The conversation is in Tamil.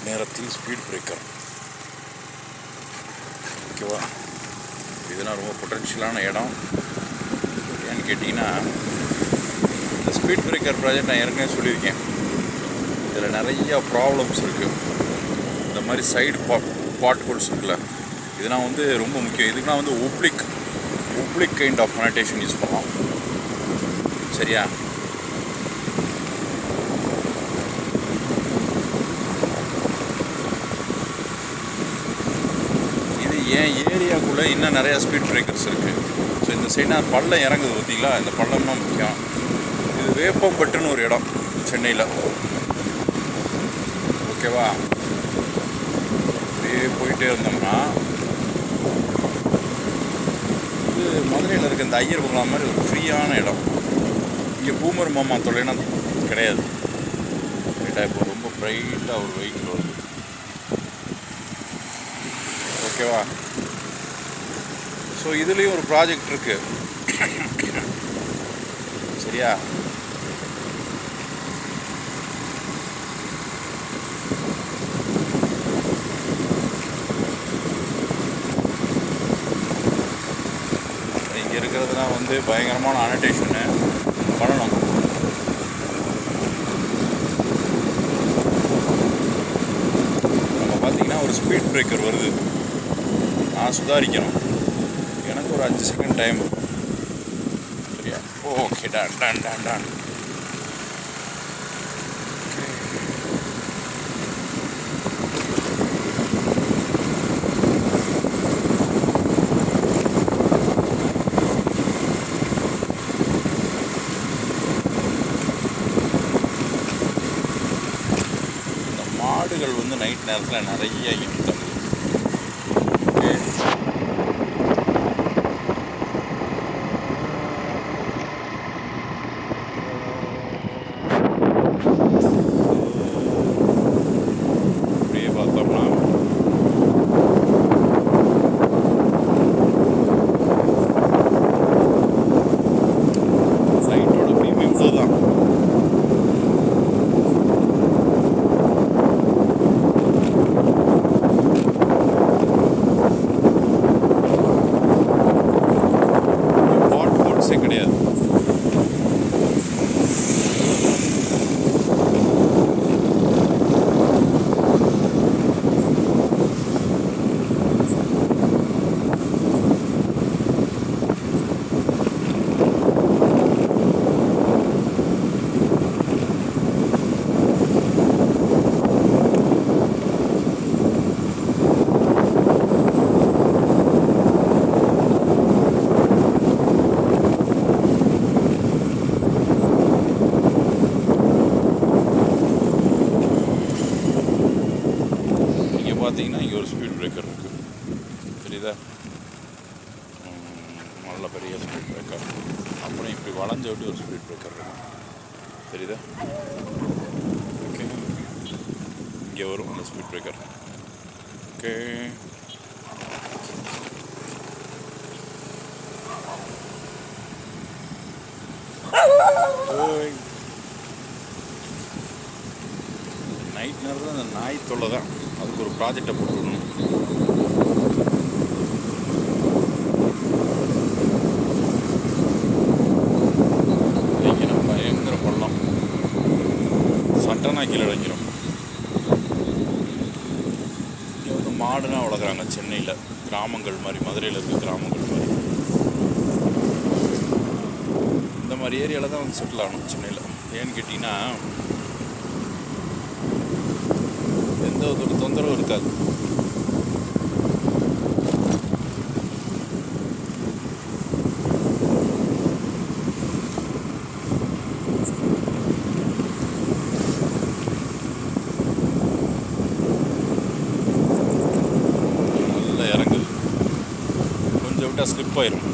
நேரத்தில் ஸ்பீட் பிரேக்கர். ஓகேவா, இதெல்லாம் ரொம்ப பொட்டன்ஷியலான இடம். ஏன்னு கேட்டிங்கன்னா, இந்த ஸ்பீட் பிரேக்கர் ப்ராஜெக்ட் நான் ஏற்கனவே சொல்லியிருக்கேன். இதில் நிறையா ப்ராப்ளம்ஸ் இருக்குது. இந்த மாதிரி சைடு பாட் ஹோல்ஸ் இருக்குல்ல, இதெல்லாம் வந்து ரொம்ப முக்கியம். இதுக்குலாம் வந்து oblique kind of annotation use பண்ணலாம். சரியா? இது என் ஏரியாவுக்குள்ளே இன்னும் நிறையா ஸ்பீட் பிரேக்கர்ஸ் இருக்குது. ஸோ இந்த சைடாக பள்ளம் இறங்குது பார்த்தீங்களா, இந்த பள்ளம் தான் முக்கியம். இது வேப்பம்பட்டுன்னு ஒரு இடம் சென்னையில். ஓகேவா, அப்படியே போயிட்டே இருந்தோம்னா இது மதுரையில் இருக்க இந்த ஐயர் பங்களா மாதிரி ஒரு ஃப்ரீயான இடம். இங்கே பூமர் மாமா தொலைனா கிடையாது. ரைட்டாக இப்போ ரொம்ப ப்ரைட்டாக ஒரு வெஹிக்கிள் வருது. ஓகேவா, ஸோ இதுலேயும் ஒரு ப்ராஜெக்ட் இருக்குது. சரியா? இங்கே இருக்கிறதுனா வந்து பயங்கரமான அனடேஷனு பண்ணணும். நம்ம பார்த்திங்கன்னா ஒரு ஸ்பீட் பிரேக்கர் வருது, நான் சுதாரிக்கணும். எனக்கு ஒரு 5 செகண்ட் டைம். சரியா? ஓகே, டான் டான் டான் டான். இந்த மாடுகள் வந்து நைட் நேரத்தில் நிறைய இருக்கும். ஓகே, பார்த்தோம்னா சைட்டோட ப்ரீமியம் இதுதான். பாட் ஹோல்ஸே கிடையாது. பார்த்தீங்கன்னா இங்கே ஒரு ஸ்பீட் பிரேக்கர் இருக்குது. தெரியுதா? நல்ல பெரிய ஸ்பீட் பிரேக்கர். அப்புறம் இப்படி வளைஞ்ச விட்டு ஒரு ஸ்பீட் பிரேக்கர் இருக்கும். தெரியுதா? ஓகே, இங்கே வரும் அந்த ஸ்பீட் பிரேக்கர். ஓகே, நைட் நேரத்தில் அந்த நாய் தொல்லை தான். அதுக்கு ஒரு ப்ராஜெக்டை போட்டுவிடணும். இங்கே பயங்கர பள்ளம், சட்டனா கீழே இறங்கிடும். இங்கே வந்து மாடுலாம் வளர்க்குறாங்க சென்னையில், கிராமங்கள் மாதிரி, மதுரையில் இருக்க கிராமங்கள் மாதிரி. இந்த மாதிரி ஏரியாவில் தான் வந்து செட்டில் ஆகணும் சென்னையில். ஏன்னு கேட்டிங்கன்னா எந்த ஒரு தொந்தரவும் இருக்காது. நல்லா இறங்குது, கொஞ்சம் விட்டால் ஸ்லிப் ஆயிரும்.